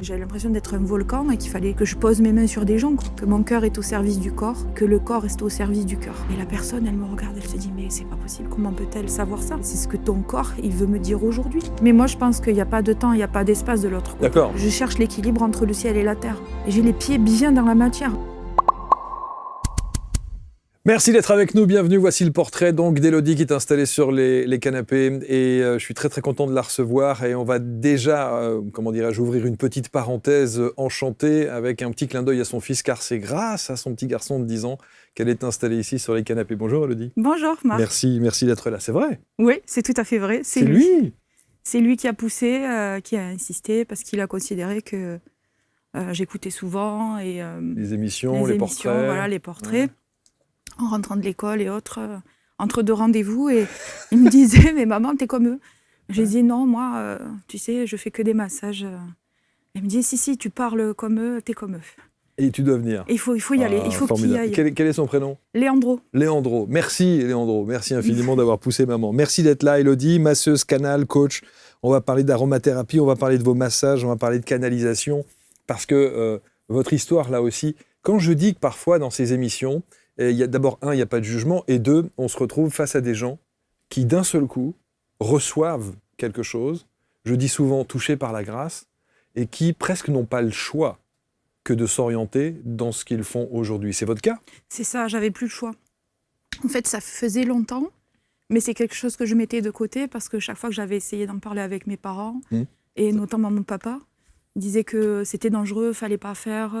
J'avais l'impression d'être un volcan et qu'il fallait que je pose mes mains sur des gens, quoi. Que mon cœur est au service du corps, que le corps reste au service du cœur. Et la personne, elle me regarde, elle se dit « mais c'est pas possible, comment peut-elle savoir ça ?» C'est ce que ton corps, il veut me dire aujourd'hui. Mais moi, je pense qu'il n'y a pas de temps, il n'y a pas d'espace de l'autre côté. D'accord. Je cherche l'équilibre entre le ciel et la terre. Et j'ai les pieds bien dans la matière. Merci d'être avec nous, bienvenue. Voici le portrait donc d'Élodie qui est installée sur les canapés et je suis très très content de la recevoir et on va déjà, ouvrir une petite parenthèse enchantée avec un petit clin d'œil à son fils car c'est grâce à son petit garçon de 10 ans qu'elle est installée ici sur les canapés. Bonjour Élodie. Bonjour Marc. Merci d'être là, c'est vrai. Oui, c'est tout à fait vrai, C'est lui. C'est lui qui a poussé, qui a insisté parce qu'il a considéré que j'écoutais souvent et Les émissions, les portraits. Voilà, les portraits. Ouais. En rentrant de l'école et autres, entre deux rendez-vous, et il me disait « mais maman, t'es comme eux ». J'ai dit « non, moi, tu sais, je fais que des massages ». Il me dit « si, tu parles comme eux, t'es comme eux ». Et tu dois venir. Il faut y aller, il faut que tu y ailles. Quel est son prénom ? Léandro. Léandro. Merci Léandro, merci infiniment d'avoir poussé maman. Merci d'être là Élodie, masseuse, canal, coach. On va parler d'aromathérapie, on va parler de vos massages, on va parler de canalisation, parce que votre histoire là aussi, quand je dis que parfois dans ces émissions, il y a d'abord, il n'y a pas de jugement, et deux, on se retrouve face à des gens qui, d'un seul coup, reçoivent quelque chose, je dis souvent touchés par la grâce, et qui presque n'ont pas le choix que de s'orienter dans ce qu'ils font aujourd'hui. C'est votre cas ? C'est ça, j'avais plus le choix. En fait, ça faisait longtemps, mais c'est quelque chose que je mettais de côté, parce que chaque fois que j'avais essayé d'en parler avec mes parents, et notamment mon papa, il disait que c'était dangereux, fallait pas faire,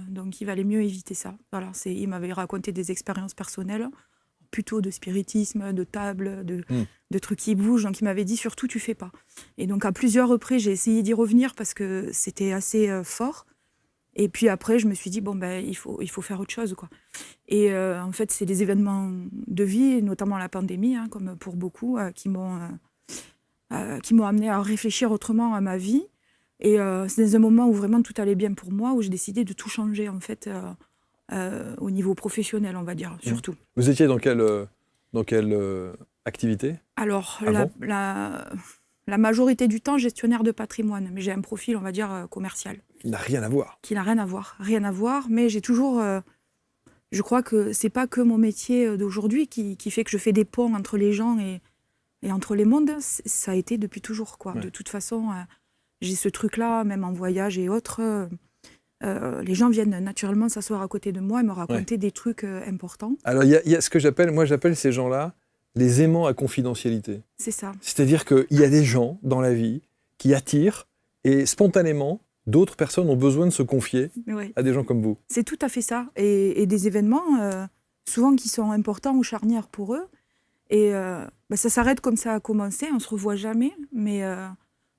donc il valait mieux éviter ça. Voilà, il m'avait raconté des expériences personnelles, plutôt de spiritisme, de table, de trucs qui bougent, donc il m'avait dit surtout tu fais pas. Et donc à plusieurs reprises, j'ai essayé d'y revenir parce que c'était assez fort. Et puis après, je me suis dit bon il faut faire autre chose, quoi. Et en fait, c'est des événements de vie, notamment la pandémie, comme pour beaucoup, qui m'ont amené à réfléchir autrement à ma vie. Et c'est dans un moment où vraiment tout allait bien pour moi, où j'ai décidé de tout changer, en fait, au niveau professionnel, on va dire, surtout. Vous étiez dans quelle activité ? Alors, la majorité du temps, gestionnaire de patrimoine. Mais j'ai un profil, on va dire, commercial. Qui n'a rien à voir. Qui n'a rien à voir. Mais j'ai toujours... je crois que c'est pas que mon métier d'aujourd'hui qui fait que je fais des ponts entre les gens et entre les mondes. Ça a été depuis toujours, quoi. Ouais. De toute façon... j'ai ce truc-là, même en voyage et autres. Les gens viennent naturellement s'asseoir à côté de moi et me raconter des trucs importants. Alors, il y a ce que j'appelle ces gens-là les aimants à confidentialité. C'est ça. C'est-à-dire qu'il y a des gens dans la vie qui attirent et spontanément, d'autres personnes ont besoin de se confier à des gens comme vous. C'est tout à fait ça. Et des événements, souvent qui sont importants ou charnières pour eux. Et ça s'arrête comme ça a commencé, on ne se revoit jamais, mais...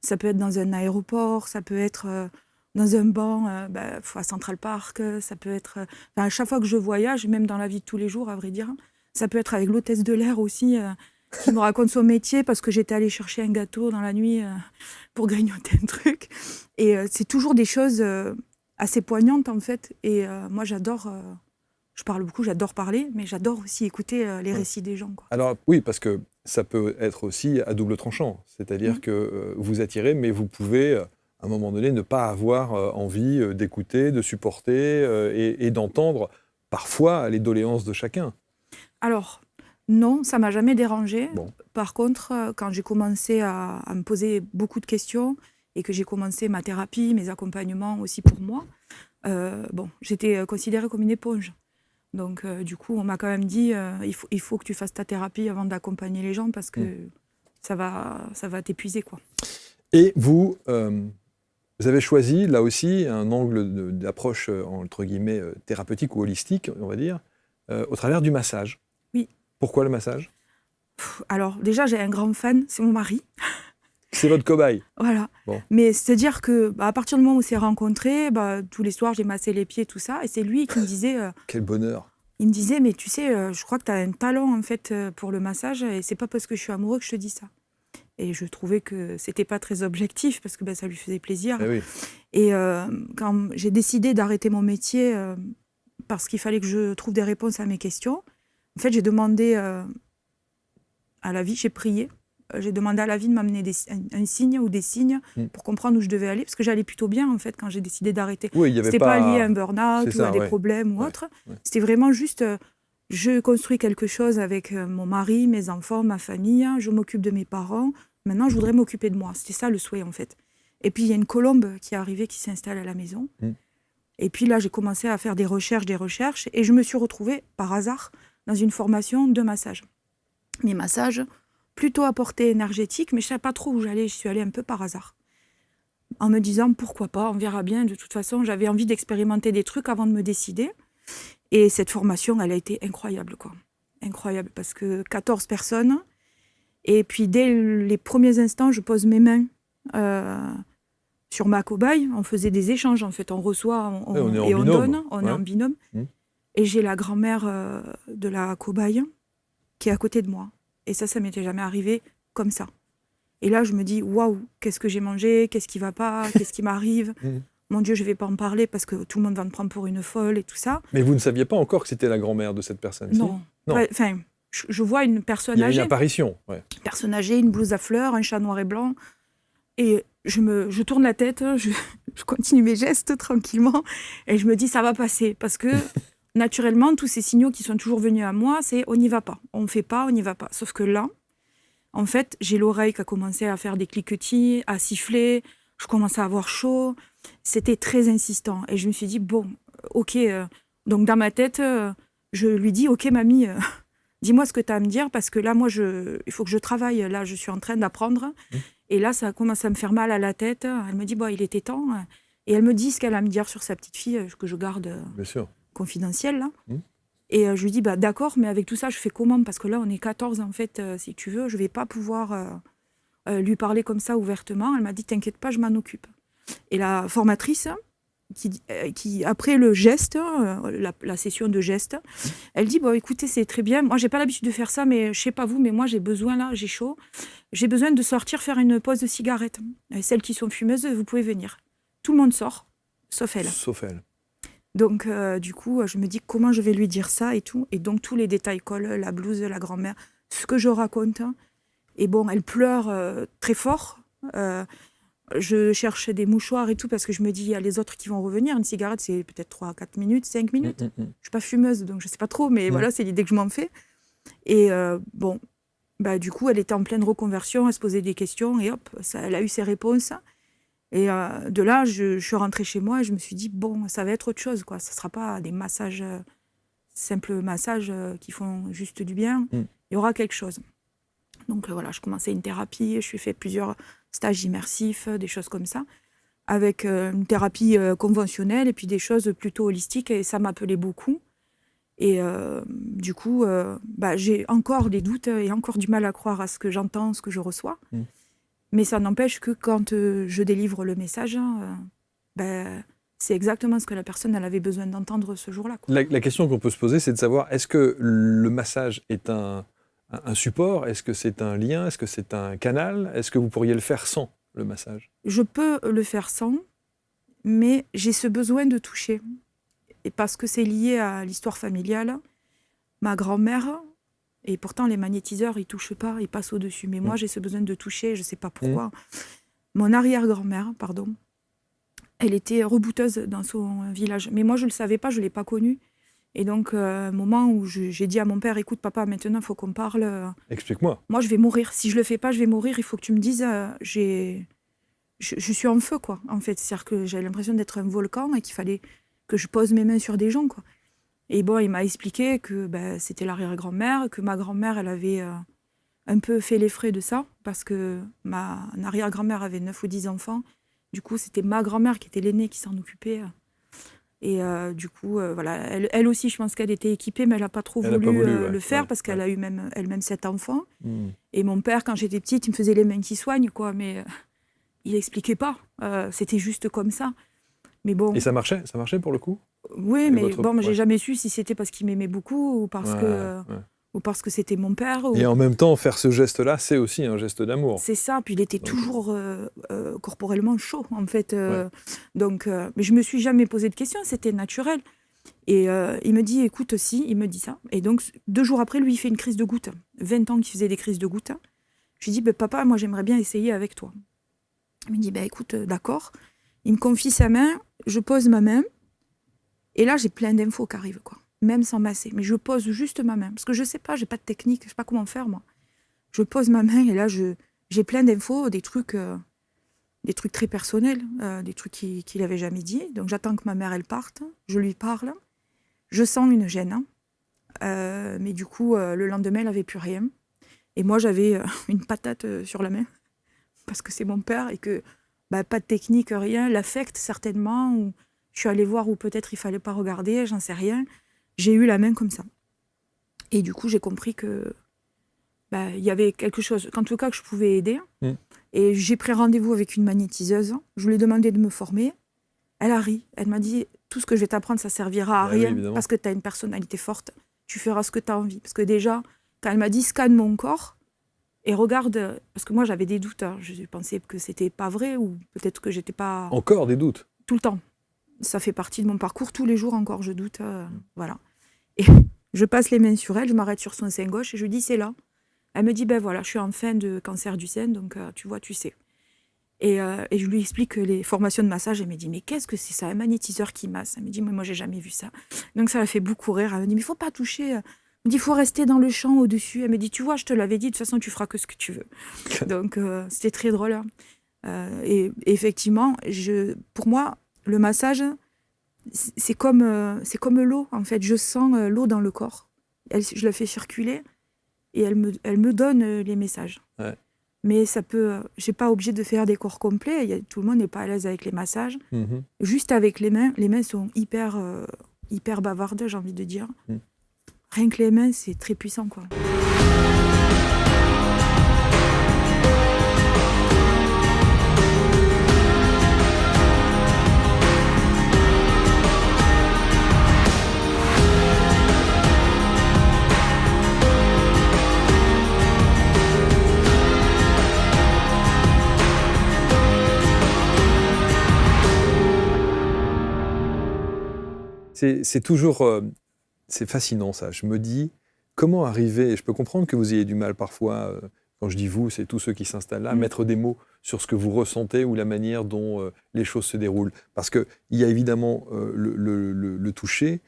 ça peut être dans un aéroport, ça peut être dans un banc à Central Park, ça peut être... à chaque fois que je voyage, même dans la vie de tous les jours, à vrai dire, ça peut être avec l'hôtesse de l'air aussi, qui me raconte son métier parce que j'étais allée chercher un gâteau dans la nuit pour grignoter un truc. Et c'est toujours des choses assez poignantes, en fait. Et moi, j'adore... je parle beaucoup, j'adore parler, mais j'adore aussi écouter les récits des gens, quoi. Alors oui, parce que ça peut être aussi à double tranchant. C'est-à-dire que vous attirez, mais vous pouvez, à un moment donné, ne pas avoir envie d'écouter, de supporter et d'entendre parfois les doléances de chacun. Alors, non, ça ne m'a jamais dérangée. Bon. Par contre, quand j'ai commencé à me poser beaucoup de questions et que j'ai commencé ma thérapie, mes accompagnements aussi pour moi, j'étais considérée comme une éponge. Donc, du coup, on m'a quand même dit il faut que tu fasses ta thérapie avant d'accompagner les gens parce que ça va t'épuiser, quoi. Et vous avez choisi, là aussi, un angle d'approche, entre guillemets, thérapeutique ou holistique, on va dire, au travers du massage. Oui. Pourquoi le massage ? Alors, déjà, j'ai un grand fan, c'est mon mari. C'est votre cobaye. Voilà. Bon. Mais c'est-à-dire que à partir du moment où on s'est rencontrés, tous les soirs, j'ai massé les pieds, tout ça. Et c'est lui qui me disait... Quel bonheur. Il me disait, mais tu sais, je crois que tu as un talent, en fait, pour le massage. Et c'est pas parce que je suis amoureux que je te dis ça. Et je trouvais que c'était pas très objectif, parce que ça lui faisait plaisir. Eh oui. Et quand j'ai décidé d'arrêter mon métier, parce qu'il fallait que je trouve des réponses à mes questions, en fait, j'ai demandé à la vie, j'ai prié j'ai demandé à la vie de m'amener un signe ou des signes pour comprendre où je devais aller, parce que j'allais plutôt bien, en fait, quand j'ai décidé d'arrêter. Oui, il y avait C'était pas lié à un burn-out ou à des problèmes ou autre. Ouais. C'était vraiment juste, je construis quelque chose avec mon mari, mes enfants, ma famille, je m'occupe de mes parents. Maintenant, je voudrais m'occuper de moi. C'était ça le souhait, en fait. Et puis, il y a une colombe qui est arrivée, qui s'installe à la maison. Et puis là, j'ai commencé à faire des recherches, et je me suis retrouvée, par hasard, dans une formation de massage. Mes massages, plutôt à portée énergétique, mais je ne savais pas trop où j'allais, je suis allée un peu par hasard. En me disant, pourquoi pas, on verra bien, de toute façon, j'avais envie d'expérimenter des trucs avant de me décider. Et cette formation, elle a été incroyable, quoi. Incroyable, parce que 14 personnes, et puis dès les premiers instants, je pose mes mains sur ma cobaye, on faisait des échanges, en fait, on reçoit et on donne, on est en binôme. Et j'ai la grand-mère de la cobaye qui est à côté de moi. Et ça m'était jamais arrivé comme ça. Et là, je me dis, waouh, qu'est-ce que j'ai mangé, qu'est-ce qui va pas, qu'est-ce qui m'arrive. Mon Dieu, je vais pas en parler parce que tout le monde va me prendre pour une folle et tout ça. Mais vous ne saviez pas encore que c'était la grand-mère de cette personne? Non. Enfin, je vois une personne âgée. Il y a une apparition. Une personne âgée, une blouse à fleurs, un chat noir et blanc. Et je tourne la tête, je continue mes gestes tranquillement. Et je me dis, ça va passer. Parce que naturellement, tous ces signaux qui sont toujours venus à moi, c'est on n'y va pas. On ne fait pas, on n'y va pas. Sauf que là, en fait, j'ai l'oreille qui a commencé à faire des cliquetis, à siffler. Je commençais à avoir chaud. C'était très insistant. Et je me suis dit, bon, ok. Donc dans ma tête, je lui dis, ok mamie, dis-moi ce que tu as à me dire, parce que là, moi, il faut que je travaille. Là, je suis en train d'apprendre. Et là, ça commence à me faire mal à la tête. Elle me dit, bon, il était temps. Et elle me dit ce qu'elle a à me dire sur sa petite fille, que je garde confidentielle. Là. Et je lui dis, bah, d'accord, mais avec tout ça, je fais comment? Parce que là, on est 14, en fait, si tu veux. Je ne vais pas pouvoir lui parler comme ça ouvertement. Elle m'a dit, t'inquiète pas, je m'en occupe. Et la formatrice, qui après le geste, la session de geste, elle dit, bon, écoutez, c'est très bien. Moi, j'ai pas l'habitude de faire ça, mais je sais pas vous, mais moi, j'ai besoin, là, j'ai chaud. J'ai besoin de sortir faire une pause de cigarette. Et celles qui sont fumeuses, vous pouvez venir. Tout le monde sort, sauf elle. Sauf elle. Donc, du coup, je me dis comment je vais lui dire ça et tout. Et donc, tous les détails collent, la blouse, la grand-mère, ce que je raconte. Et bon, elle pleure très fort. Je cherche des mouchoirs et tout parce que je me dis, il y a les autres qui vont revenir. Une cigarette, c'est peut-être 3, 4 minutes, 5 minutes. Je ne suis pas fumeuse, donc je ne sais pas trop, mais voilà, c'est l'idée que je m'en fais. Et bon, bah, du coup, elle était en pleine reconversion, elle se posait des questions et hop, elle a eu ses réponses. Et de là, je suis rentrée chez moi et je me suis dit, bon, ça va être autre chose, quoi. Ça ne sera pas des massages, simples massages qui font juste du bien. Il y aura quelque chose. Donc voilà, je commençais une thérapie, je suis fait plusieurs stages immersifs, des choses comme ça, avec une thérapie conventionnelle et puis des choses plutôt holistiques, et ça m'appelait beaucoup. Et du coup, j'ai encore des doutes et encore du mal à croire à ce que j'entends, ce que je reçois. Mais ça n'empêche que quand je délivre le message, c'est exactement ce que la personne elle avait besoin d'entendre ce jour-là. La question qu'on peut se poser, c'est de savoir, est-ce que le massage est un support? Est-ce que c'est un lien? Est-ce que c'est un canal? Est-ce que vous pourriez le faire sans le massage? Je peux le faire sans, mais j'ai ce besoin de toucher. Et parce que c'est lié à l'histoire familiale, ma grand-mère, et pourtant les magnétiseurs, ils ne touchent pas, ils passent au-dessus. Mais moi, j'ai ce besoin de toucher, je ne sais pas pourquoi. Mon arrière-grand-mère, elle était rebouteuse dans son village. Mais moi, je ne le savais pas, je ne l'ai pas connue. Et donc, un moment où j'ai dit à mon père, écoute papa, maintenant, il faut qu'on parle. Explique-moi. Moi, je vais mourir. Si je ne le fais pas, je vais mourir. Il faut que tu me dises, je suis en feu, quoi, en fait. C'est-à-dire que j'avais l'impression d'être un volcan et qu'il fallait que je pose mes mains sur des gens, quoi. Et bon, il m'a expliqué que c'était l'arrière-grand-mère, que ma grand-mère, elle avait un peu fait les frais de ça, parce que ma arrière-grand-mère avait 9 ou 10 enfants. Du coup, c'était ma grand-mère qui était l'aînée qui s'en occupait. Et du coup, voilà, elle aussi, je pense qu'elle était équipée, mais elle n'a pas trop voulu le faire parce qu'elle a eu elle-même 7 enfants. Et mon père, quand j'étais petite, il me faisait les mains qui soignent, quoi, mais il n'expliquait pas. C'était juste comme ça. Mais bon. Et ça marchait pour le coup? Oui, mais bon, j'ai jamais su si c'était parce qu'il m'aimait beaucoup ou parce que c'était mon père. Et en même temps, faire ce geste-là, c'est aussi un geste d'amour. C'est ça, puis il était toujours corporellement chaud, en fait. Donc, mais je me suis jamais posé de questions, c'était naturel. Et il me dit, écoute, si, il me dit ça. Et donc, 2 jours après, lui, il fait une crise de goutte. 20 ans qu'il faisait des crises de goutte. Je lui dis, papa, moi j'aimerais bien essayer avec toi. Il me dit, écoute, d'accord. Il me confie sa main, je pose ma main, et là j'ai plein d'infos qui arrivent, quoi. Même sans masser. Mais je pose juste ma main, parce que je sais pas, j'ai pas de technique, je sais pas comment faire, moi. Je pose ma main, et là j'ai plein d'infos, des trucs très personnels, des trucs qu'il avait jamais dit. Donc j'attends que ma mère, elle parte, je lui parle, je sens une gêne, hein. Mais du coup, le lendemain, elle n'avait plus rien. Et moi, j'avais une patate sur la main, parce que c'est mon père, et que pas de technique, rien, l'affect certainement, ou je suis allée voir où peut-être il fallait pas regarder, j'en sais rien. J'ai eu la main comme ça. Et du coup, j'ai compris que il y avait quelque chose, qu'en tout cas, que je pouvais aider. Et j'ai pris rendez-vous avec une magnétiseuse. Je lui ai demandé de me former. Elle a ri. Elle m'a dit, tout ce que je vais t'apprendre, ça servira à rien, oui, parce que tu as une personnalité forte. Tu feras ce que tu as envie. Parce que déjà, quand elle m'a dit, scanne mon corps et regarde, parce que moi, j'avais des doutes. Hein. Je pensais que c'était pas vrai, ou peut-être que j'étais pas... Encore des doutes? Tout le temps. Ça fait partie de mon parcours. Tous les jours encore, je doute. Voilà. Et je passe les mains sur elle, je m'arrête sur son sein gauche et je lui dis, c'est là. Elle me dit, voilà, je suis en fin de cancer du sein, donc tu vois, tu sais. Et je lui explique les formations de massage. Elle me dit, mais qu'est-ce que c'est ça, un magnétiseur qui masse? Elle me dit, mais moi, j'ai jamais vu ça. Donc ça m'a fait beaucoup rire. Elle me dit, mais il faut pas toucher. Elle me dit, il faut rester dans le champ au-dessus. Elle me dit, tu vois, je te l'avais dit, de toute façon, tu feras que ce que tu veux. Donc c'était très drôle. Hein. Et effectivement, pour moi, le massage, c'est comme l'eau, en fait. Je sens l'eau dans le corps. Je la fais circuler et elle me donne les messages. Ouais. Mais ça peut... j'ai pas obligé de faire des corps complets. Tout le monde n'est pas à l'aise avec les massages. Juste avec les mains sont hyper bavardes, j'ai envie de dire. Rien que les mains, c'est très puissant, quoi. C'est toujours... c'est fascinant, ça. Je me dis, comment arriver... Et je peux comprendre que vous ayez du mal parfois, quand je dis vous, c'est tous ceux qui s'installent là, à mettre des mots sur ce que vous ressentez ou la manière dont les choses se déroulent. Parce qu'il y a évidemment le toucher,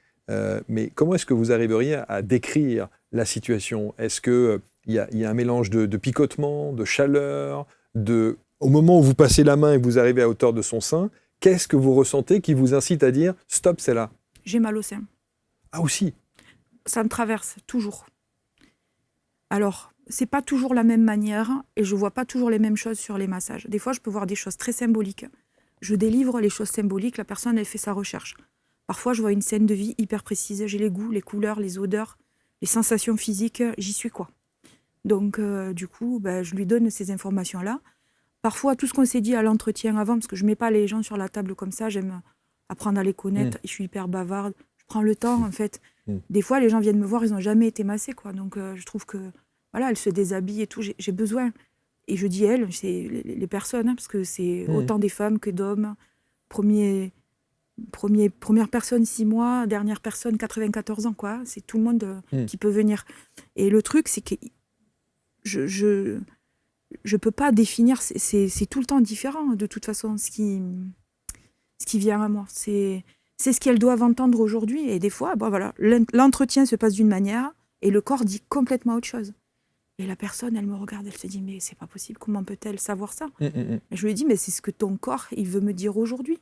mais comment est-ce que vous arriveriez à décrire la situation? Est-ce qu'il y a un mélange de picotement, de chaleur, au moment où vous passez la main et que vous arrivez à hauteur de son sein, qu'est-ce que vous ressentez qui vous incite à dire « stop, c'est là ». J'ai mal au sein. Ah aussi? Ça me traverse, toujours. Alors, c'est pas toujours la même manière et je vois pas toujours les mêmes choses sur les massages. Des fois, je peux voir des choses très symboliques. Je délivre les choses symboliques, la personne, elle fait sa recherche. Parfois, je vois une scène de vie hyper précise. J'ai les goûts, les couleurs, les odeurs, les sensations physiques. J'y suis, quoi. Donc, du coup, je lui donne ces informations-là. Parfois, tout ce qu'on s'est dit à l'entretien avant, parce que je mets pas les gens sur la table comme ça, j'aime apprendre à les connaître. Je suis hyper bavarde. Je prends le temps, en fait. Des fois, les gens viennent me voir, ils n'ont jamais été massés, quoi. Donc, je trouve que, voilà, elle se déshabille et tout. J'ai besoin. Et je dis elle, c'est les personnes, hein, parce que c'est autant des femmes que d'hommes. Première personne, 6 mois. Dernière personne, 94 ans, quoi. C'est tout le monde qui peut venir. Et le truc, c'est que je peux pas définir. C'est tout le temps différent, de toute façon, ce qui vient à moi. C'est ce qu'elles doivent entendre aujourd'hui. Et des fois, voilà, l'entretien se passe d'une manière et le corps dit complètement autre chose. Et la personne, elle me regarde, elle se dit, mais c'est pas possible, comment peut-elle savoir ça? Et je lui dis, mais c'est ce que ton corps, il veut me dire aujourd'hui.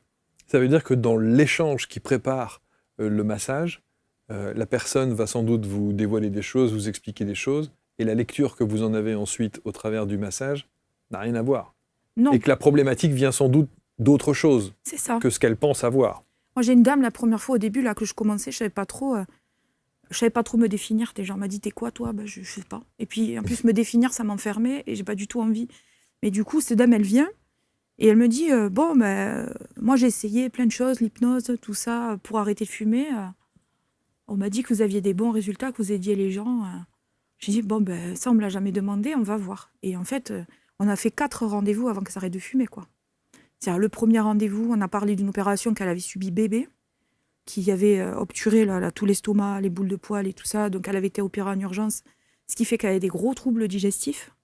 Ça veut dire que dans l'échange qui prépare le massage, la personne va sans doute vous dévoiler des choses, vous expliquer des choses, et la lecture que vous en avez ensuite au travers du massage n'a rien à voir. Non. Et que la problématique vient sans doute d'autre chose que ce qu'elle pense avoir. Moi, j'ai une dame, la première fois au début, là, que je commençais, je savais pas trop me définir. Des gens m'ont dit, t'es quoi, toi? Je sais pas. Et puis, en plus, me définir, ça m'enfermait et j'ai pas du tout envie. Mais du coup, cette dame, elle vient et elle me dit, moi, j'ai essayé plein de choses, l'hypnose, tout ça, pour arrêter de fumer. On m'a dit que vous aviez des bons résultats, que vous aidiez les gens. J'ai dit, ça, on me l'a jamais demandé, on va voir. Et en fait, on a fait 4 rendez-vous avant que ça arrête de fumer, quoi. C'est-à-dire, le premier rendez-vous, on a parlé d'une opération qu'elle avait subie bébé, qui avait obturé tout l'estomac, les boules de poils et tout ça. Donc, elle avait été opérée en urgence, ce qui fait qu'elle avait des gros troubles digestifs.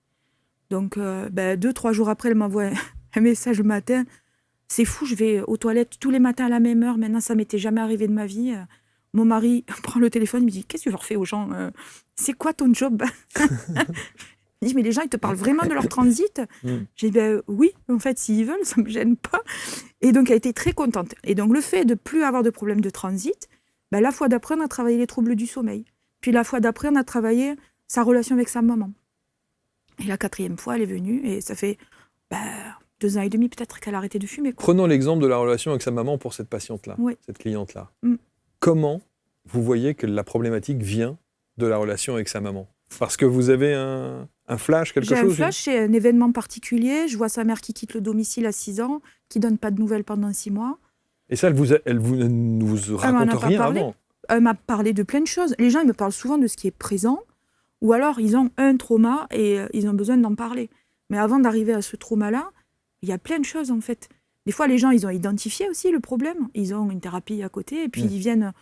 Donc, 2-3 jours après, elle m'envoie un message le matin. C'est fou, je vais aux toilettes tous les matins à la même heure. Maintenant, ça m'était jamais arrivé de ma vie. Mon mari prend le téléphone, il me dit, qu'est-ce que tu leur fais aux gens? C'est quoi ton job? Il dit, mais les gens, ils te parlent vraiment de leur transit? J'ai dit, oui, en fait, s'ils veulent, ça ne me gêne pas. Et donc, elle était très contente. Et donc, le fait de ne plus avoir de problème de transit, la fois d'après, on a travaillé les troubles du sommeil. Puis la fois d'après, on a travaillé sa relation avec sa maman. Et la 4e fois, elle est venue, et ça fait 2 ans et demi peut-être qu'elle a arrêté de fumer. Prenons l'exemple de la relation avec sa maman pour cette patiente-là, cette cliente-là. Comment vous voyez que la problématique vient de la relation avec sa maman? Parce que vous avez un flash, quelque chose? J'ai un flash, c'est un événement particulier. Je vois sa mère qui quitte le domicile à 6 ans, qui ne donne pas de nouvelles pendant 6 mois. Et ça, elle ne vous raconte rien avant? Elle m'a parlé de plein de choses. Les gens, ils me parlent souvent de ce qui est présent, ou alors ils ont un trauma et ils ont besoin d'en parler. Mais avant d'arriver à ce trauma-là, il y a plein de choses en fait. Des fois, les gens, ils ont identifié aussi le problème. Ils ont une thérapie à côté et puis ils viennent...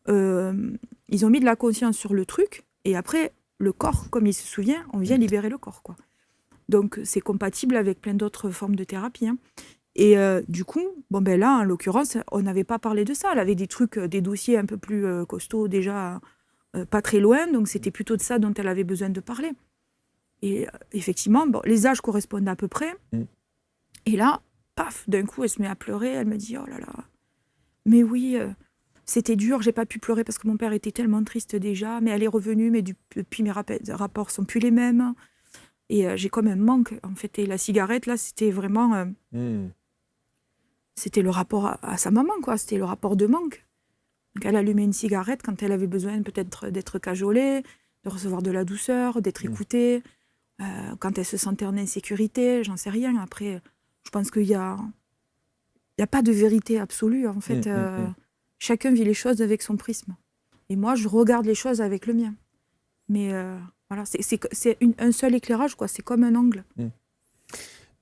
ils ont mis de la conscience sur le truc et après, le corps, comme il se souvient, on vient libérer le corps, quoi. Donc, c'est compatible avec plein d'autres formes de thérapie. Hein. Et du coup, là, en l'occurrence, on n'avait pas parlé de ça. Elle avait des trucs, des dossiers un peu plus costauds déjà, pas très loin. Donc, c'était plutôt de ça dont elle avait besoin de parler. Et effectivement, les âges correspondent à peu près. Et là, paf, d'un coup, elle se met à pleurer. Elle me dit, oh là là, mais oui, c'était dur, j'ai pas pu pleurer parce que mon père était tellement triste déjà. Mais elle est revenue, mais depuis, mes rapports sont plus les mêmes. Et j'ai comme un manque, en fait. Et la cigarette, là, c'était vraiment... C'était le rapport à sa maman, quoi. C'était le rapport de manque. Donc, elle allumait une cigarette quand elle avait besoin peut-être d'être cajolée, de recevoir de la douceur, d'être écoutée. Quand elle se sentait en insécurité, j'en sais rien. Après, je pense qu'il y a pas de vérité absolue, en fait. Chacun vit les choses avec son prisme. Et moi, je regarde les choses avec le mien. Mais... voilà, c'est un seul éclairage, quoi. C'est comme un angle.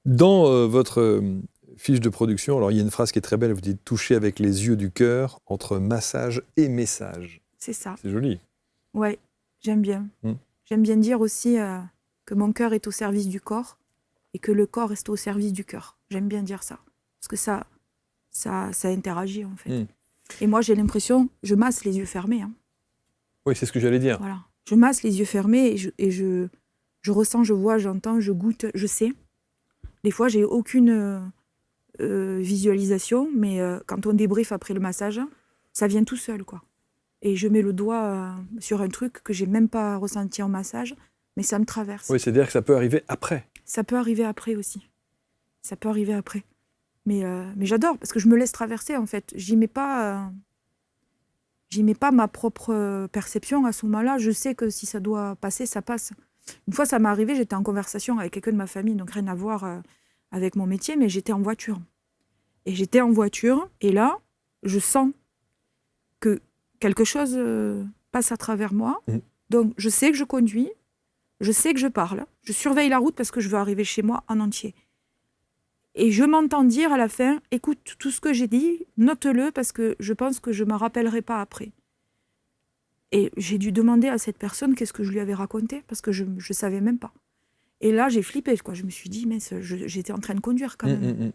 Dans votre fiche de production, alors il y a une phrase qui est très belle, vous dites « toucher avec les yeux du cœur entre massage et message ». C'est ça. C'est joli. Ouais, j'aime bien. J'aime bien dire aussi que mon cœur est au service du corps et que le corps est au service du cœur. J'aime bien dire ça. Parce que ça interagit, en fait. Et moi, j'ai l'impression, je masse les yeux fermés. Hein. Oui, c'est ce que j'allais dire. Voilà. Je masse les yeux fermés et je ressens, je vois, j'entends, je goûte, je sais. Des fois, j'ai aucune visualisation, mais quand on débriefe après le massage, ça vient tout seul, quoi. Et je mets le doigt sur un truc que j'ai même pas ressenti en massage, mais ça me traverse. Oui, c'est-à-dire que ça peut arriver après. Ça peut arriver après aussi. Ça peut arriver après. Mais j'adore, parce que je me laisse traverser, en fait. J'y mets pas ma propre perception à ce moment-là. Je sais que si ça doit passer, ça passe. Une fois, ça m'est arrivé, j'étais en conversation avec quelqu'un de ma famille, donc rien à voir avec mon métier, mais j'étais en voiture. Et là, je sens que quelque chose passe à travers moi. Donc, je sais que je conduis, je sais que je parle, je surveille la route parce que je veux arriver chez moi en entier. Et je m'entends dire à la fin, écoute, tout ce que j'ai dit, note-le parce que je pense que je ne m'en rappellerai pas après. Et j'ai dû demander à cette personne qu'est-ce que je lui avais raconté parce que je ne savais même pas. Et là, j'ai flippé, quoi. Je me suis dit, mais j'étais en train de conduire quand même.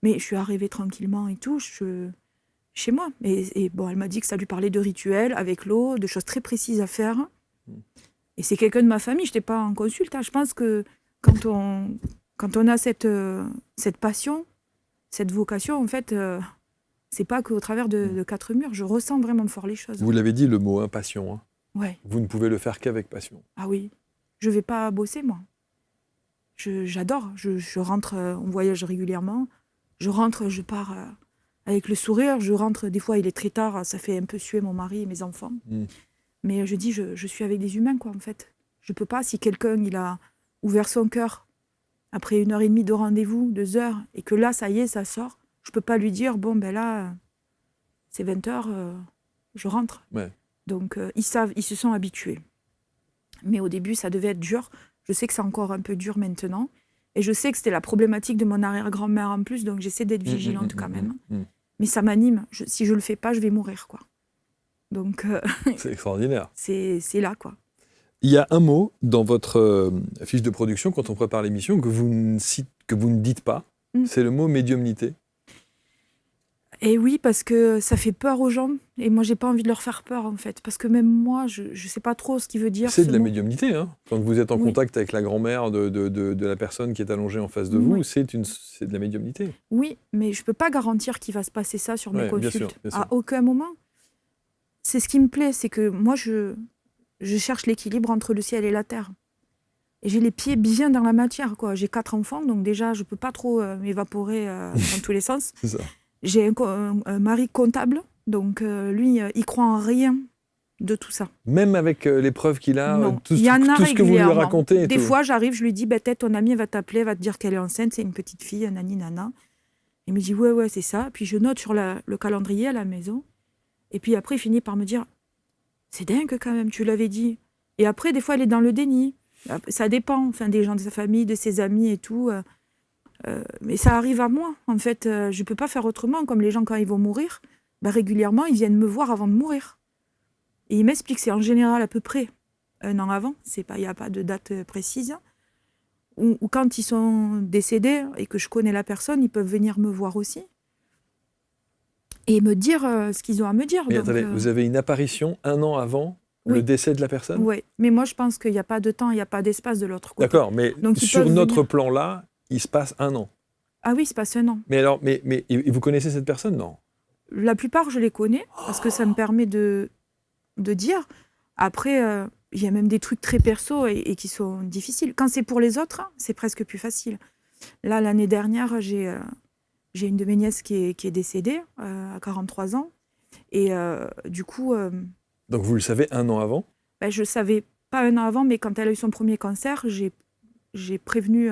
Mais je suis arrivée tranquillement et tout, chez moi. Et bon, elle m'a dit que ça lui parlait de rituels avec l'eau, de choses très précises à faire. Et c'est quelqu'un de ma famille, je n'étais pas en consulte. Hein. Je pense que quand on a cette passion, cette vocation, en fait, c'est pas qu'au travers de 4 murs. Je ressens vraiment fort les choses. Vous l'avez dit, le mot passion. Hein. Ouais. Vous ne pouvez le faire qu'avec passion. Ah oui. Je vais pas bosser, moi. J'adore. Je rentre, on voyage régulièrement. Je rentre, je pars avec le sourire. Je rentre, des fois, il est très tard. Ça fait un peu suer mon mari et mes enfants. Mais je dis, je suis avec des humains, quoi, en fait. Je peux pas, si quelqu'un, il a ouvert son cœur après 1h30 de rendez-vous, 2 heures, et que là, ça y est, ça sort, je peux pas lui dire, bon, ben là, c'est 20h, je rentre. Ouais. Donc, ils savent, ils se sont habitués. Mais au début, ça devait être dur. Je sais que c'est encore un peu dur maintenant. Et je sais que c'était la problématique de mon arrière-grand-mère en plus, donc j'essaie d'être vigilante quand même. Mais ça m'anime. Si je le fais pas, je vais mourir, quoi. Donc, c'est extraordinaire. C'est là, quoi. Il y a un mot dans votre fiche de production, quand on prépare l'émission, que vous ne dites pas. C'est le mot médiumnité. Et oui, parce que ça fait peur aux gens. Et moi, j'ai pas envie de leur faire peur, en fait. Parce que même moi, je sais pas trop ce qu'il veut dire. C'est ce de la mot. médiumnité, hein. Quand vous êtes en contact avec la grand-mère de la personne qui est allongée en face de vous, c'est de la médiumnité. Oui, mais je peux pas garantir qu'il va se passer ça sur mes consultes. Bien sûr. À aucun moment. C'est ce qui me plaît, c'est que moi, je cherche l'équilibre entre le ciel et la terre. Et j'ai les pieds bien dans la matière, quoi. J'ai 4 enfants, donc déjà, je peux pas trop m'évaporer dans tous les sens. C'est ça. J'ai un mari comptable, donc lui, il croit en rien de tout ça. Même avec les preuves qu'il a, tout il y en a ce que vous lui racontez. Des fois, j'arrive, je lui dis, peut-être ton amie va t'appeler, va te dire qu'elle est enceinte, c'est une petite fille, nani nana. Il me dit, ouais, c'est ça. Puis je note sur le calendrier à la maison. Et puis après, il finit par me dire, c'est dingue quand même, tu l'avais dit. Et après, des fois, elle est dans le déni. Ça dépend, enfin, des gens de sa famille, de ses amis et tout. Mais ça arrive à moi. En fait, je ne peux pas faire autrement. Comme les gens, quand ils vont mourir, régulièrement, ils viennent me voir avant de mourir. Et ils m'expliquent que c'est en général à peu près 1 an avant. Il n'y a pas de date précise. Ou quand ils sont décédés et que je connais la personne, ils peuvent venir me voir aussi. Et me dire ce qu'ils ont à me dire. Mais donc, attendez, vous avez une apparition 1 an avant le décès de la personne ? Oui, mais moi je pense qu'il n'y a pas de temps, il n'y a pas d'espace de l'autre côté. D'accord, mais donc, sur notre plan-là, il se passe 1 an. Ah oui, il se passe 1 an. Mais alors, mais vous connaissez cette personne, non ? La plupart, je les connais, parce que ça me permet de dire. Après, il y a même des trucs très perso et qui sont difficiles. Quand c'est pour les autres, c'est presque plus facile. Là, l'année dernière, j'ai une de mes nièces qui est décédée à 43 ans. Et du coup... Donc vous le savez 1 an avant ? Je ne savais pas 1 an avant, mais quand elle a eu son premier cancer, j'ai prévenu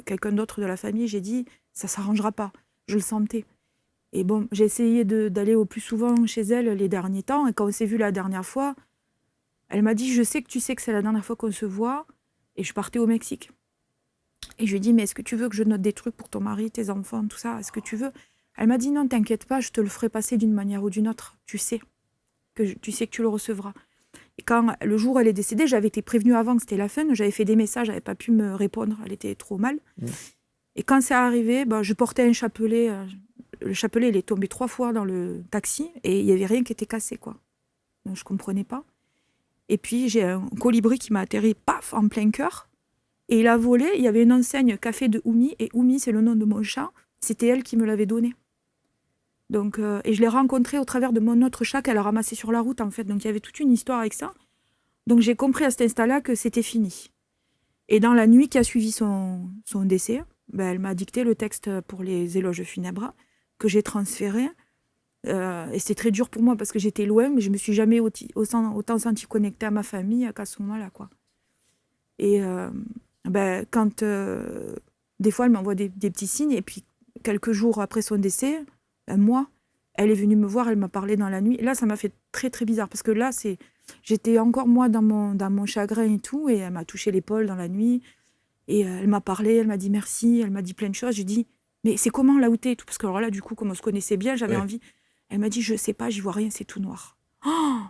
quelqu'un d'autre de la famille. J'ai dit, ça ne s'arrangera pas. Je le sentais. Et bon, j'ai essayé d'aller au plus souvent chez elle les derniers temps. Et quand on s'est vu la dernière fois, elle m'a dit, je sais que tu sais que c'est la dernière fois qu'on se voit. Et je partais au Mexique. Et je lui ai dit, mais est-ce que tu veux que je note des trucs pour ton mari, tes enfants, tout ça ? Est-ce que tu veux ? Elle m'a dit, non, t'inquiète pas, je te le ferai passer d'une manière ou d'une autre. Tu sais que tu le recevras. Et quand le jour où elle est décédée, j'avais été prévenue avant que c'était la fin. J'avais fait des messages, elle n'avait pas pu me répondre. Elle était trop mal. Et quand c'est arrivé, je portais un chapelet. Le chapelet, il est tombé 3 fois dans le taxi et il n'y avait rien qui était cassé, quoi. Donc, je ne comprenais pas. Et puis, j'ai un colibri qui m'a atterri, paf, en plein cœur. Et il a volé. Il y avait une enseigne café de Oumi. Et Oumi, c'est le nom de mon chat. C'était elle qui me l'avait donné. Donc, et je l'ai rencontrée au travers de mon autre chat qu'elle a ramassé sur la route, en fait. Donc, il y avait toute une histoire avec ça. Donc, j'ai compris à cet instant-là que c'était fini. Et dans la nuit qui a suivi son décès, elle m'a dicté le texte pour les éloges funèbres que j'ai transféré. Et c'est très dur pour moi parce que j'étais loin, mais je ne me suis jamais autant sentie connectée à ma famille qu'à ce moment-là, quoi. Et quand des fois, elle m'envoie des petits signes, et puis quelques jours après son décès, un mois, elle est venue me voir, elle m'a parlé dans la nuit. Et là, ça m'a fait très, très bizarre parce que là, j'étais encore moi dans mon chagrin et tout, et elle m'a touché l'épaule dans la nuit. Et elle m'a parlé, elle m'a dit merci, elle m'a dit plein de choses. J'ai dit, mais c'est comment là où t'es et tout ? Parce que alors là, du coup, comme on se connaissait bien, j'avais envie. Elle m'a dit, je sais pas, j'y vois rien, c'est tout noir. Oh !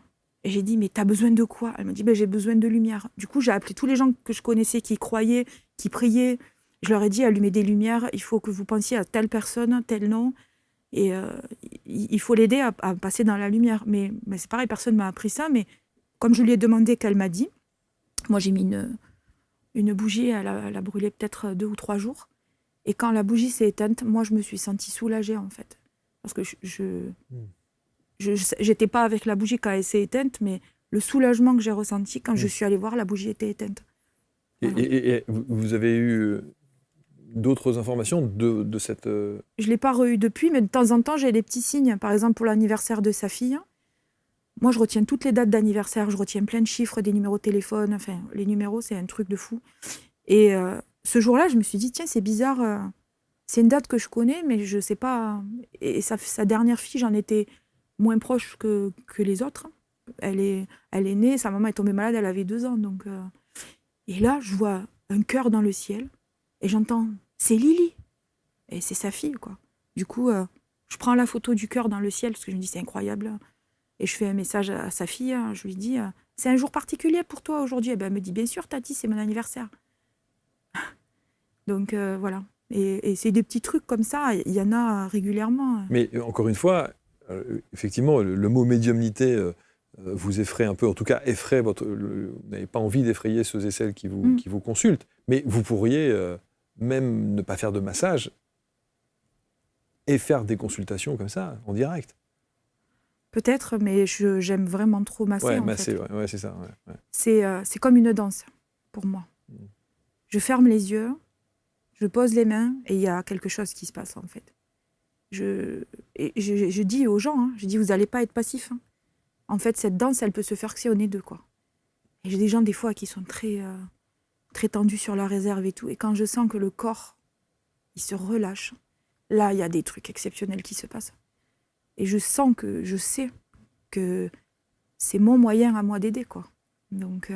Et j'ai dit, mais t'as besoin de quoi ? Elle m'a dit, j'ai besoin de lumière. Du coup, j'ai appelé tous les gens que je connaissais, qui croyaient, qui priaient. Je leur ai dit, allumez des lumières, il faut que vous pensiez à telle personne, tel nom. Et il faut l'aider à passer dans la lumière. Mais c'est pareil, personne ne m'a appris ça. Mais comme je lui ai demandé qu'elle m'a dit, moi j'ai mis une bougie, elle a brûlé peut-être 2 ou 3 jours. Et quand la bougie s'est éteinte, moi je me suis sentie soulagée, en fait. Parce que j'étais pas avec la bougie quand elle s'est éteinte, mais le soulagement que j'ai ressenti quand je suis allée voir, la bougie était éteinte. Voilà. Et vous avez eu d'autres informations de cette... Je ne l'ai pas re-eu depuis, mais de temps en temps, j'ai des petits signes. Par exemple, pour l'anniversaire de sa fille, moi, je retiens toutes les dates d'anniversaire, je retiens plein de chiffres, des numéros de téléphone. Enfin, les numéros, c'est un truc de fou. Et ce jour-là, je me suis dit, tiens, c'est bizarre. C'est une date que je connais, mais je ne sais pas. Et sa dernière fille, j'en étais moins proche que les autres. Elle est née, sa maman est tombée malade, elle avait 2 ans. Donc, et là, je vois un cœur dans le ciel. Et j'entends, c'est Lily. Et c'est sa fille, quoi. Du coup, je prends la photo du cœur dans le ciel, parce que je me dis, c'est incroyable. Et je fais un message à sa fille, je lui dis c'est un jour particulier pour toi aujourd'hui? Et ben, elle me dit bien sûr, Tati, c'est mon anniversaire. Donc voilà. Et c'est des petits trucs comme ça, il y en a régulièrement. Mais encore une fois, effectivement, le mot médiumnité vous effraie un peu, en tout cas effraie vous n'avez pas envie d'effrayer ceux et celles qui vous consultent, mais vous pourriez même ne pas faire de massage et faire des consultations comme ça, en direct. Peut-être, mais j'aime vraiment trop masser. Ouais, en masser, fait. ouais, c'est ça. Ouais. C'est comme une danse pour moi. Je ferme les yeux, je pose les mains et il y a quelque chose qui se passe en fait. Je dis aux gens, je dis vous n'allez pas être passif. En fait, cette danse, elle peut se faire que si on est deux, quoi. Et j'ai des gens des fois qui sont très, très tendus sur la réserve et tout. Et quand je sens que le corps, il se relâche, là, il y a des trucs exceptionnels qui se passent. Et je sais que c'est mon moyen à moi d'aider, quoi. Donc,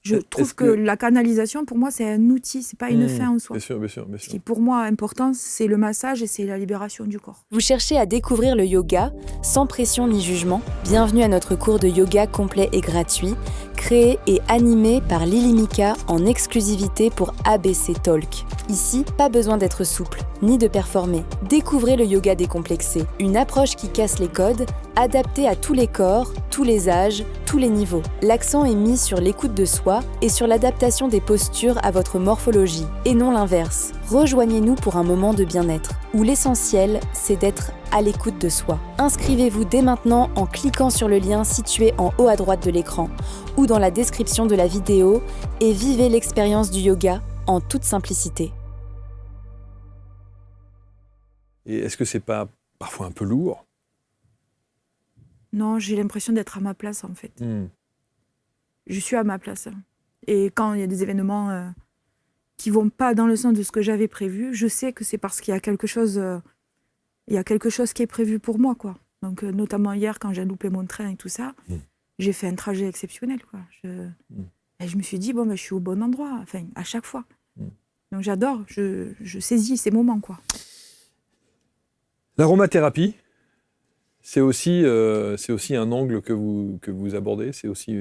je trouve que la canalisation, pour moi, c'est un outil, c'est pas une fin en soi. Bien sûr. Ce qui, pour moi, important, c'est le massage et c'est la libération du corps. Vous cherchez à découvrir le yoga, sans pression ni jugement? Bienvenue à notre cours de yoga complet et gratuit, créé et animé par Lily Mika en exclusivité pour ABC Talk. Ici, pas besoin d'être souple, ni de performer. Découvrez le yoga décomplexé, une approche qui casse les codes, adaptée à tous les corps, tous les âges, tous les niveaux. L'accent est mis sur l'écoute de soi et sur l'adaptation des postures à votre morphologie, et non l'inverse. Rejoignez-nous pour un moment de bien-être, où l'essentiel, c'est d'être à l'écoute de soi. Inscrivez-vous dès maintenant en cliquant sur le lien situé en haut à droite de l'écran ou dans la description de la vidéo et vivez l'expérience du yoga en toute simplicité. Et est-ce que c'est pas parfois un peu lourd? Non, j'ai l'impression d'être à ma place, en fait. Je suis à ma place. Et quand il y a des événements qui vont pas dans le sens de ce que j'avais prévu, je sais que c'est parce qu'il y a quelque chose qui est prévu pour moi, quoi. Donc, notamment hier, quand j'ai loupé mon train et tout ça, j'ai fait un trajet exceptionnel, quoi. Et je me suis dit, bon, je suis au bon endroit, enfin, à chaque fois. Donc, j'adore, je saisis ces moments, quoi. L'aromathérapie, c'est aussi un angle que vous abordez, c'est aussi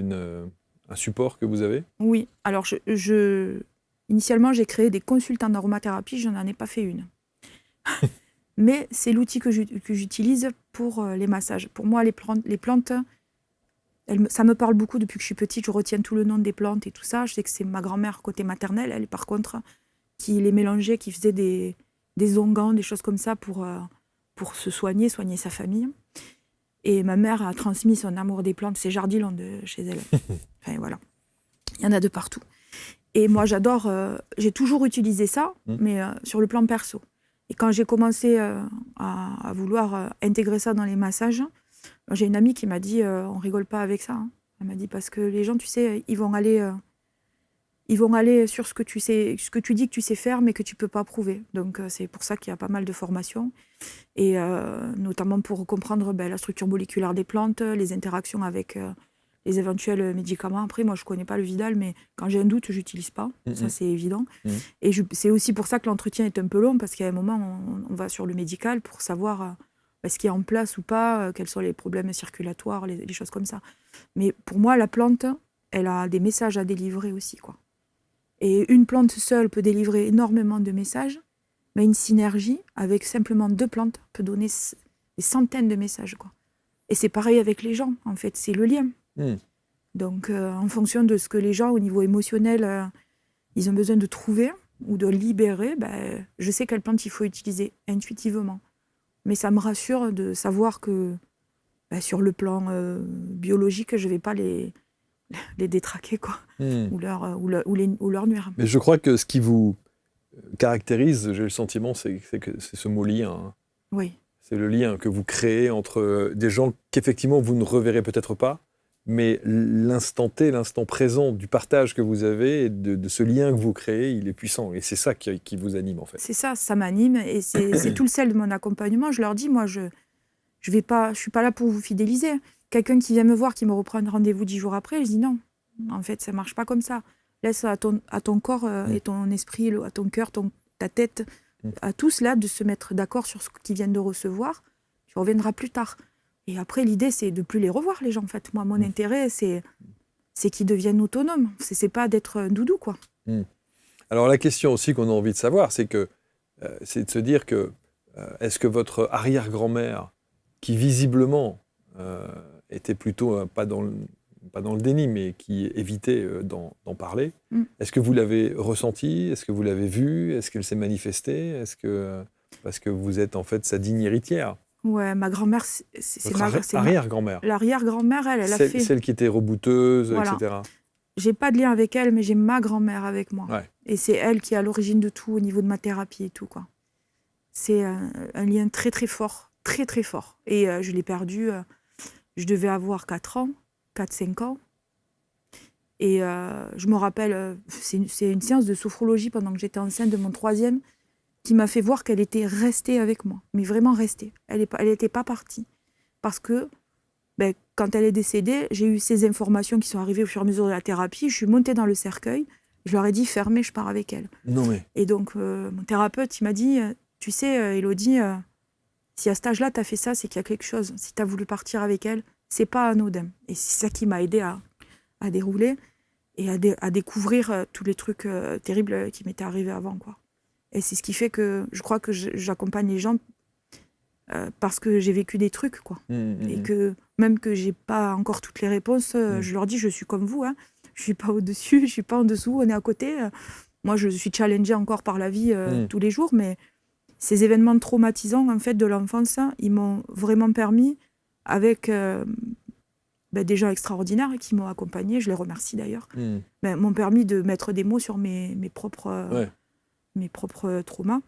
un support que vous avez? Oui, alors initialement j'ai créé des consultes en aromathérapie, je n'en ai pas fait une. Mais c'est l'outil que j'utilise pour les massages. Pour moi, les plantes, ça me parle beaucoup depuis que je suis petite, je retiens tout le nom des plantes et tout ça. Je sais que c'est ma grand-mère côté maternelle, elle par contre, qui les mélangeait, qui faisait des onguents, des choses comme ça pour se soigner sa famille. Et ma mère a transmis son amour des plantes, ses jardins de chez elle. Enfin voilà, il y en a de partout. Et moi j'adore, j'ai toujours utilisé ça, mais sur le plan perso. Et quand j'ai commencé à vouloir intégrer ça dans les massages, j'ai une amie qui m'a dit, on rigole pas avec ça. Elle m'a dit, parce que les gens, tu sais, ils vont aller sur ce que tu dis que tu sais faire, mais que tu peux pas prouver. Donc c'est pour ça qu'il y a pas mal de formations. Et notamment pour comprendre la structure moléculaire des plantes, les interactions avec les éventuels médicaments. Après, moi, je connais pas le Vidal, mais quand j'ai un doute, j'utilise pas. Ça, c'est évident. Et c'est aussi pour ça que l'entretien est un peu long, parce qu'à un moment, on va sur le médical pour savoir ce qui est en place ou pas, quels sont les problèmes circulatoires, les choses comme ça. Mais pour moi, la plante, elle a des messages à délivrer aussi, quoi. Et une plante seule peut délivrer énormément de messages, mais une synergie avec simplement 2 plantes peut donner des centaines de messages, quoi. Et c'est pareil avec les gens, en fait, c'est le lien. Donc, en fonction de ce que les gens, au niveau émotionnel, ils ont besoin de trouver ou de libérer, je sais quelle plante il faut utiliser intuitivement. Mais ça me rassure de savoir que sur le plan biologique, je ne vais pas les détraquer, quoi, ou leur nuire. Mais je crois que ce qui vous caractérise, j'ai le sentiment, c'est que c'est ce mot lien. Hein. Oui. C'est le lien que vous créez entre des gens qu'effectivement vous ne reverrez peut-être pas, mais l'instant T, l'instant présent du partage que vous avez, de ce lien que vous créez, il est puissant. Et c'est ça qui vous anime, en fait. C'est ça m'anime. Et c'est tout le sel de mon accompagnement. Je leur dis, moi, je suis pas là pour vous fidéliser. Quelqu'un qui vient me voir, qui me reprend un rendez-vous 10 jours après, je dis non. En fait, ça marche pas comme ça. Laisse à ton corps et ton esprit, à ton cœur, ta tête, à tous là, de se mettre d'accord sur ce qu'ils viennent de recevoir. Tu reviendras plus tard. Et après, l'idée, c'est de plus les revoir, les gens, en fait. Moi, mon intérêt, c'est qu'ils deviennent autonomes. C'est pas d'être un doudou, quoi. Alors, la question aussi qu'on a envie de savoir, c'est de se dire que est-ce que votre arrière-grand-mère, qui visiblement était plutôt pas dans le déni, mais qui évitait d'en parler, est-ce que vous l'avez ressenti? Est-ce que vous l'avez vue? Est-ce qu'elle s'est manifestée? Parce que vous êtes en fait sa digne héritière? Ouais, ma grand-mère, Votre arrière-grand-mère? L'arrière-grand-mère, elle a fait... Celle qui était rebouteuse, Voilà. etc. J'ai pas de lien avec elle, mais j'ai ma grand-mère avec moi. Ouais. Et c'est elle qui est à l'origine de tout au niveau de ma thérapie et tout, quoi. C'est un lien très, très fort. Très, très fort. Et je l'ai perdu, je devais avoir 4-5 ans. Et je me rappelle, c'est une séance de sophrologie pendant que j'étais enceinte de mon 3e qui m'a fait voir qu'elle était restée avec moi. Mais vraiment restée. Elle n'était pas partie. Parce que quand elle est décédée, j'ai eu ces informations qui sont arrivées au fur et à mesure de la thérapie. Je suis montée dans le cercueil. Je leur ai dit, fermez, je pars avec elle. Non mais... Et donc, mon thérapeute, il m'a dit, tu sais, Élodie, si à cet âge-là, tu as fait ça, c'est qu'il y a quelque chose. Si tu as voulu partir avec elle, c'est pas anodin. Et c'est ça qui m'a aidée à dérouler et à découvrir tous les trucs terribles qui m'étaient arrivés avant, quoi. Et c'est ce qui fait que je crois que j'accompagne les gens parce que j'ai vécu des trucs, quoi. Et que même que j'ai pas encore toutes les réponses, je leur dis, je suis comme vous, hein. Je suis pas au-dessus, je suis pas en dessous, on est à côté. Moi, je suis challengée encore par la vie tous les jours, mais ces événements traumatisants, en fait, de l'enfance, ils m'ont vraiment permis, avec des gens extraordinaires qui m'ont accompagnée, je les remercie d'ailleurs, m'ont permis de mettre des mots sur mes propres traumas.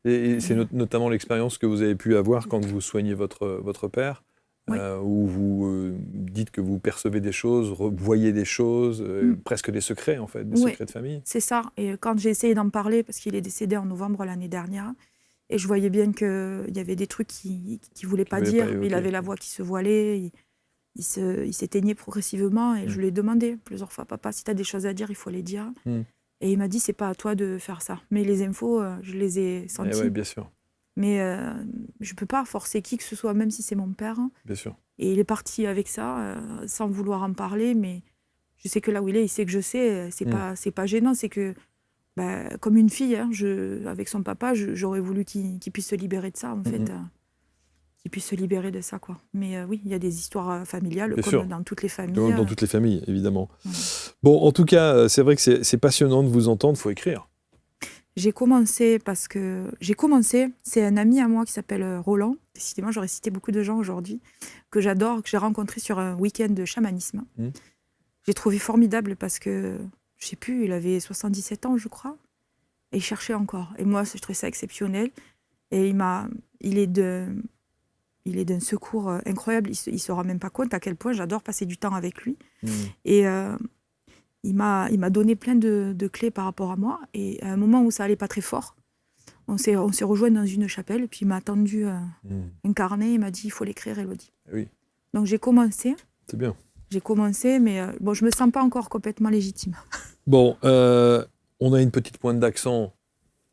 Et c'est notamment l'expérience que vous avez pu avoir quand vous soignez votre père, Oui. où vous dites que vous percevez des choses, voyez des choses, presque des secrets en fait, des secrets de famille. C'est ça. Et quand j'ai essayé d'en parler, parce qu'il est décédé en novembre l'année dernière, et je voyais bien qu'il y avait des trucs qu'il ne voulait pas dire. Il avait la voix qui se voilait, il s'éteignait progressivement. Et je lui ai demandé plusieurs fois, papa, si tu as des choses à dire, il faut les dire. Et il m'a dit, c'est pas à toi de faire ça. Mais les infos, je les ai senties. Oui, bien sûr. Mais je peux pas forcer qui que ce soit, même si c'est mon père. Bien sûr. Et il est parti avec ça, sans vouloir en parler. Mais je sais que là où il est, il sait que je sais. C'est pas gênant. C'est que, comme une fille, hein, avec son papa, j'aurais voulu qu'il puisse se libérer de ça, en fait. Qu'il puisse se libérer de ça, quoi. Mais oui, il y a des histoires familiales, bien comme sûr. dans toutes les familles. Dans toutes les familles, évidemment. Bon, en tout cas, c'est vrai que c'est passionnant de vous entendre. Il faut écrire. J'ai commencé, c'est un ami à moi qui s'appelle Roland. Décidément, j'aurais cité beaucoup de gens aujourd'hui, que j'adore, que j'ai rencontré sur un week-end de chamanisme. J'ai trouvé formidable parce que, je sais plus, il avait 77 ans, je crois, et il cherchait encore. Et moi, je trouvais ça exceptionnel. Et il est d'un secours incroyable. Il se rend même pas compte à quel point j'adore passer du temps avec lui. Et il m'a donné plein de clés par rapport à moi. Et à un moment où ça allait pas très fort, on s'est rejoints dans une chapelle. Et puis il m'a tendu un carnet. Il m'a dit, il faut l'écrire, Élodie. Oui. Donc j'ai commencé. C'est bien. J'ai commencé, mais bon, je me sens pas encore complètement légitime. Bon, on a une petite pointe d'accent.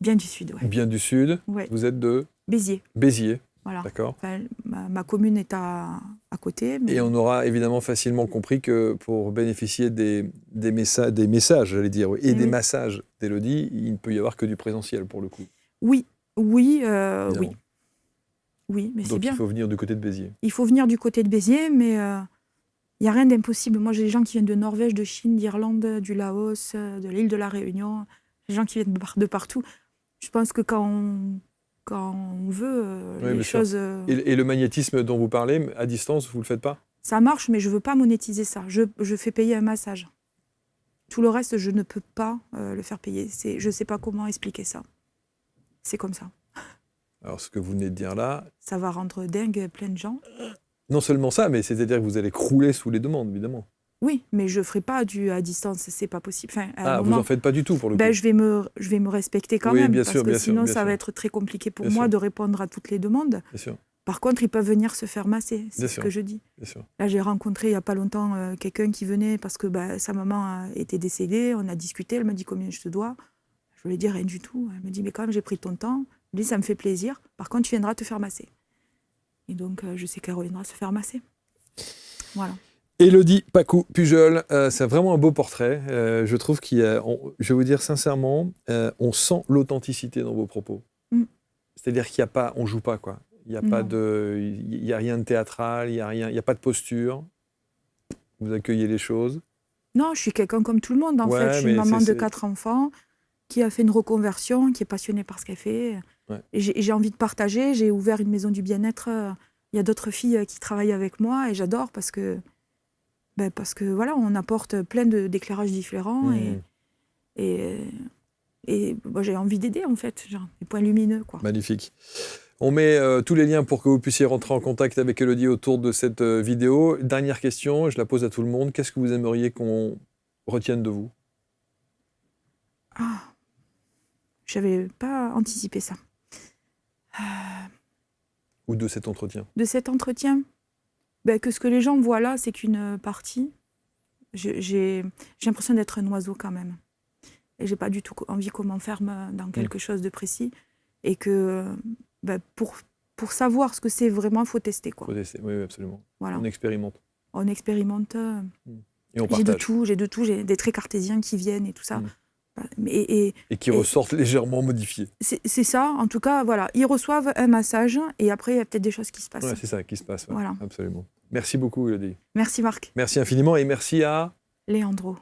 Bien du sud, ouais. Bien du sud. Ouais. Vous êtes de Béziers. Béziers. Voilà. D'accord. Enfin, ma commune est à côté. Mais... Et on aura évidemment facilement compris que pour bénéficier des messages, j'allais dire, et des massages d'Élodie, il ne peut y avoir que du présentiel pour le coup. Oui, oui, mais c'est bien. Donc il faut venir du côté de Béziers. Il faut venir du côté de Béziers, mais il n'y a rien d'impossible. Moi, j'ai des gens qui viennent de Norvège, de Chine, d'Irlande, du Laos, de l'île de la Réunion, des gens qui viennent de partout. Je pense que quand on veut, les choses... Et le magnétisme dont vous parlez, à distance, vous ne le faites pas ? Ça marche, mais je ne veux pas monétiser ça. Je fais payer un massage. Tout le reste, je ne peux pas le faire payer. Je ne sais pas comment expliquer ça. C'est comme ça. Alors, ce que vous venez de dire là... Ça va rendre dingue plein de gens. Non seulement ça, mais c'est-à-dire que vous allez crouler sous les demandes, évidemment. Oui, mais je ne ferai pas à distance, c'est pas possible. Enfin, vous n'en faites pas du tout pour le coup. Je vais me respecter quand même, parce que sinon ça va être très compliqué pour moi de répondre à toutes les demandes. Bien sûr. Par contre, ils peuvent venir se faire masser, c'est ce que je dis. Bien sûr. Là, j'ai rencontré il n'y a pas longtemps quelqu'un qui venait parce que sa maman était décédée, on a discuté, elle m'a dit combien je te dois. Je lui ai dit rien du tout. Elle me dit mais quand même j'ai pris ton temps. Je lui ai dit ça me fait plaisir, par contre tu viendras te faire masser. Et donc, je sais qu'elle reviendra se faire masser. Voilà. Élodie Pacou-Pujol, c'est vraiment un beau portrait. Je trouve je vais vous dire sincèrement, on sent l'authenticité dans vos propos. C'est-à-dire qu'il n'y a pas, on joue pas quoi. Il n'y a pas il y a rien de théâtral, il y a pas de posture. Vous accueillez les choses. Non, je suis quelqu'un comme tout le monde. En fait, je suis une maman de 4 enfants qui a fait une reconversion, qui est passionnée par ce qu'elle fait. Ouais. Et j'ai envie de partager. J'ai ouvert une maison du bien-être. Il y a d'autres filles qui travaillent avec moi et j'adore parce que voilà, on apporte plein d'éclairages différents et j'ai envie d'aider en fait, genre, des points lumineux quoi. Magnifique. On met tous les liens pour que vous puissiez rentrer en contact avec Élodie autour de cette vidéo. Dernière question, je la pose à tout le monde. Qu'est-ce que vous aimeriez qu'on retienne de vous? J'avais pas anticipé ça. Ou de cet entretien? De cet entretien, que ce que les gens voient là, c'est qu'une partie. J'ai l'impression d'être un oiseau quand même. Et j'ai pas du tout envie qu'on m'enferme dans quelque chose de précis. Et que pour savoir ce que c'est vraiment, il faut tester. Faut tester, oui, absolument. Voilà. On expérimente. On expérimente. Et on partage. J'ai de tout. J'ai des traits cartésiens qui viennent et tout ça. Et qui ressortent légèrement modifiés. C'est ça, en tout cas, voilà. Ils reçoivent un massage et après, il y a peut-être des choses qui se passent. Ouais, c'est ça qui se passe, voilà. Absolument. Merci beaucoup, Élodie. Merci, Marc. Merci infiniment et merci à... Léandro.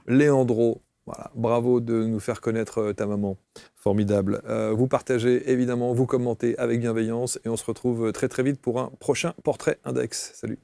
Voilà, bravo de nous faire connaître ta maman. Formidable. Vous partagez, évidemment, vous commentez avec bienveillance et on se retrouve très très vite pour un prochain Portrait Index. Salut.